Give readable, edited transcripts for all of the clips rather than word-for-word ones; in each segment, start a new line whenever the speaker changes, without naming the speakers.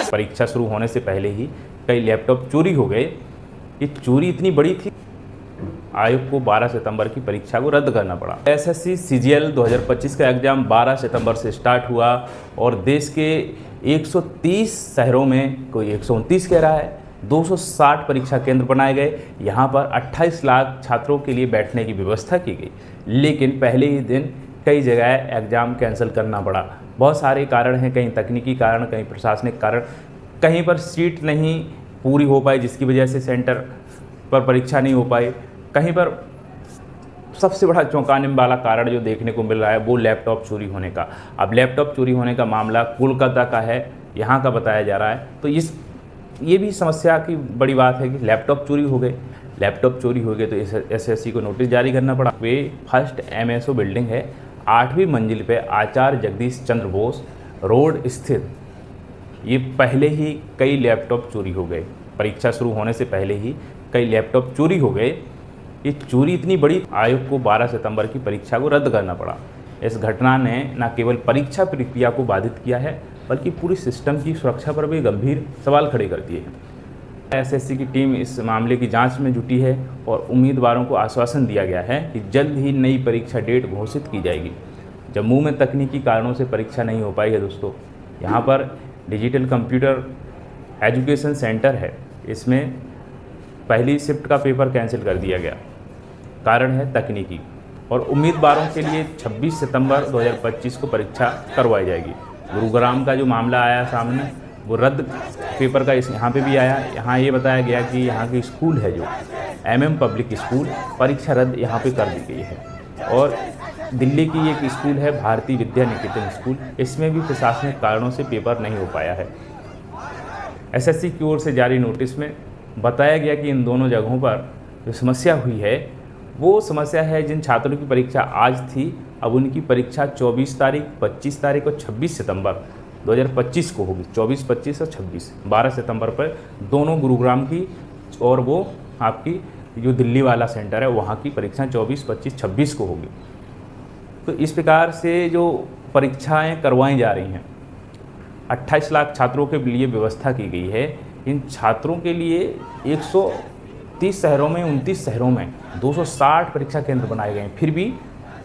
परीक्षा शुरू होने से पहले ही कई लैपटॉप चोरी हो गए। ये चोरी इतनी बड़ी थी, आयोग को 12 सितंबर की परीक्षा को रद्द करना पड़ा। एसएससी सीजीएल 2025 का एग्ज़ाम 12 सितंबर से स्टार्ट हुआ और देश के 130 शहरों में, कोई 129 कह रहा है, 260 परीक्षा केंद्र बनाए गए। यहाँ पर 28 लाख छात्रों के लिए बैठने की व्यवस्था की गई, लेकिन पहले ही दिन कई जगह एग्ज़ाम कैंसिल करना पड़ा। बहुत सारे कारण हैं, कहीं तकनीकी कारण, कहीं प्रशासनिक कारण, कहीं पर सीट नहीं पूरी हो पाई जिसकी वजह से सेंटर पर परीक्षा नहीं हो पाई, कहीं पर सबसे बड़ा चौंकाने वाला कारण जो देखने को मिल रहा है वो लैपटॉप चोरी होने का। अब लैपटॉप चोरी होने का मामला कोलकाता का है, यहाँ का बताया जा रहा है। तो ये भी समस्या की बड़ी बात है कि लैपटॉप चोरी हो गए। लैपटॉप चोरी हो गए तो एसएससी को नोटिस जारी करना पड़ा। वे फर्स्ट एमएसओ बिल्डिंग है, 8वीं मंजिल पे आचार्य जगदीश चंद्र बोस रोड स्थित। ये पहले ही कई लैपटॉप चोरी हो गए। परीक्षा शुरू होने से पहले ही कई लैपटॉप चोरी हो गए। ये चोरी इतनी बड़ी, आयोग को 12 सितंबर की परीक्षा को रद्द करना पड़ा। इस घटना ने न केवल परीक्षा प्रक्रिया को बाधित किया है, बल्कि पूरी सिस्टम की सुरक्षा पर भी गंभीर सवाल खड़े कर दिए हैं। एसएससी की टीम इस मामले की जांच में जुटी है और उम्मीदवारों को आश्वासन दिया गया है कि जल्द ही नई परीक्षा डेट घोषित की जाएगी। जम्मू में तकनीकी कारणों से परीक्षा नहीं हो पाई है दोस्तों। यहाँ पर डिजिटल कंप्यूटर एजुकेशन सेंटर है, इसमें पहली शिफ्ट का पेपर कैंसिल कर दिया गया। कारण है तकनीकी। और उम्मीदवारों के लिए 26 सितंबर 2025 को परीक्षा करवाई जाएगी। गुरुग्राम का जो मामला आया सामने, वो रद्द पेपर का यहाँ पे भी आया। यहाँ ये बताया गया कि यहाँ की स्कूल है जो एमएम पब्लिक स्कूल, परीक्षा रद्द यहाँ पे कर दी गई है। और दिल्ली की एक स्कूल है भारतीय विद्या निकेतन स्कूल, इसमें भी प्रशासनिक कारणों से पेपर नहीं हो पाया है। एसएससी की ओर से जारी नोटिस में बताया गया कि इन दोनों जगहों पर जो समस्या हुई है वो समस्या है जिन छात्रों की परीक्षा आज थी, अब उनकी परीक्षा 24 तारीख, 25 तारीख और 26 सितंबर 2025 को होगी। 24, 25 और 26, 12 सितंबर पर दोनों गुरुग्राम की और वो आपकी जो दिल्ली वाला सेंटर है वहाँ की परीक्षा 24, 25, 26 को होगी। तो इस प्रकार से जो परीक्षाएं करवाई जा रही हैं, 28 लाख छात्रों के लिए व्यवस्था की गई है। इन छात्रों के लिए 130 शहरों में, 29 शहरों में 260 परीक्षा केंद्र बनाए गए हैं। फिर भी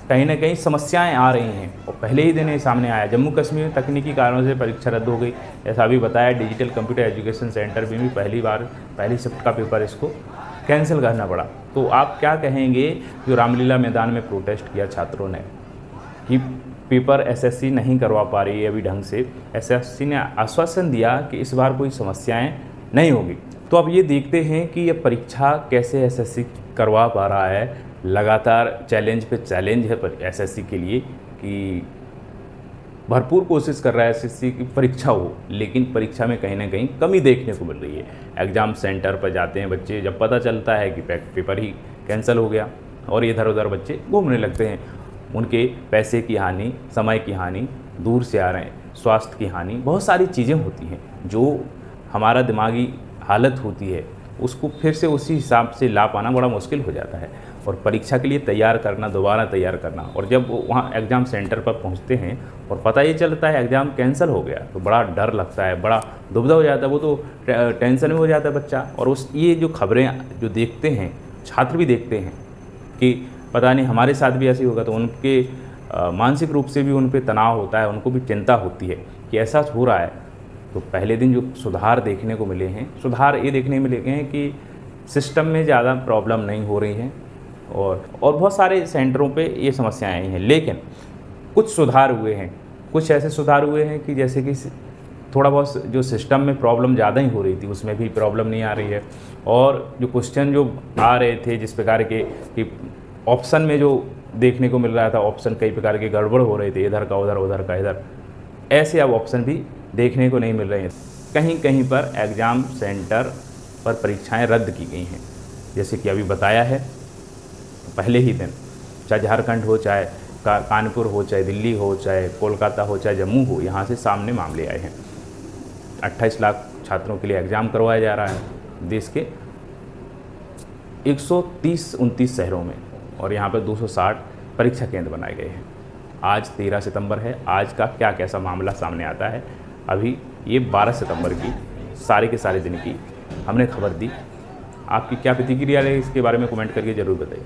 कहीं ना कहीं समस्याएं आ रही हैं और पहले ही दिन ये सामने आया। जम्मू कश्मीर में तकनीकी कारणों से परीक्षा रद्द हो गई, ऐसा भी बताया। डिजिटल कंप्यूटर एजुकेशन सेंटर में भी पहली शिफ्ट का पेपर इसको कैंसिल करना पड़ा। तो आप क्या कहेंगे जो रामलीला मैदान में प्रोटेस्ट किया छात्रों ने कि पेपर एसएससी नहीं करवा पा रही है अभी ढंग से। एसएससी ने आश्वासन दिया कि इस बार कोई समस्याएं नहीं होगी। तो अब ये देखते हैं कि ये परीक्षा कैसे एसएससी करवा पा रहा है। लगातार चैलेंज पे चैलेंज है पर एसएससी के लिए कि भरपूर कोशिश कर रहा है एसएससी की परीक्षा हो, लेकिन परीक्षा में कहीं ना कहीं कमी देखने को मिल रही है। एग्ज़ाम सेंटर पर जाते हैं बच्चे, जब पता चलता है कि पेपर ही कैंसिल हो गया और इधर उधर बच्चे घूमने लगते हैं। उनके पैसे की हानि, समय की हानि, दूर से आ रहे हैं, स्वास्थ्य की हानि, बहुत सारी चीज़ें होती हैं। जो हमारा दिमागी हालत होती है उसको फिर से उसी हिसाब से ला पाना बड़ा मुश्किल हो जाता है। और परीक्षा के लिए तैयार करना, दोबारा तैयार करना, और जब वो वहाँ एग्ज़ाम सेंटर पर पहुँचते हैं और पता ये चलता है एग्ज़ाम कैंसिल हो गया तो बड़ा डर लगता है, बड़ा दुविधा हो जाता है। वो तो टेंशन में हो जाता है बच्चा। और ये जो खबरें जो देखते हैं, छात्र भी देखते हैं कि पता नहीं हमारे साथ भी ऐसे होगा, तो उनके मानसिक रूप से भी उन पर तनाव होता है, उनको भी चिंता होती है कि ऐसा हो रहा है। तो पहले दिन जो सुधार देखने को मिले हैं, सुधार ये देखने मिले हैं कि सिस्टम में ज़्यादा प्रॉब्लम नहीं हो रही हैं और बहुत सारे सेंटरों पे ये समस्याएं आई हैं। लेकिन कुछ सुधार हुए हैं, कुछ ऐसे सुधार हुए हैं कि जैसे कि थोड़ा बहुत जो सिस्टम में प्रॉब्लम ज़्यादा ही हो रही थी उसमें भी प्रॉब्लम नहीं आ रही है। और जो क्वेश्चन जो आ रहे थे जिस प्रकार के कि ऑप्शन में जो देखने को मिल रहा था, ऑप्शन कई प्रकार के गड़बड़ हो रहे थे, इधर का उधर, उधर का इधर, ऐसे अब ऑप्शन भी देखने को नहीं मिल रहे हैं। कहीं कहीं पर एग्ज़ाम सेंटर पर परीक्षाएं रद्द की गई हैं, जैसे कि अभी बताया है पहले ही दिन, चाहे झारखंड हो, चाहे कानपुर हो, चाहे दिल्ली हो, चाहे कोलकाता हो, चाहे जम्मू हो, यहाँ से सामने मामले आए हैं। 28 लाख छात्रों के लिए एग्ज़ाम करवाया जा रहा है देश के 130-29 शहरों में, और यहाँ पर 260 परीक्षा केंद्र बनाए गए हैं। आज 13 सितंबर है, आज का क्या कैसा मामला सामने आता है। अभी ये 12 सितंबर की सारे के सारे दिन की हमने खबर दी। आपकी क्या प्रतिक्रिया है इसके बारे में कमेंट करके ज़रूर बताइए।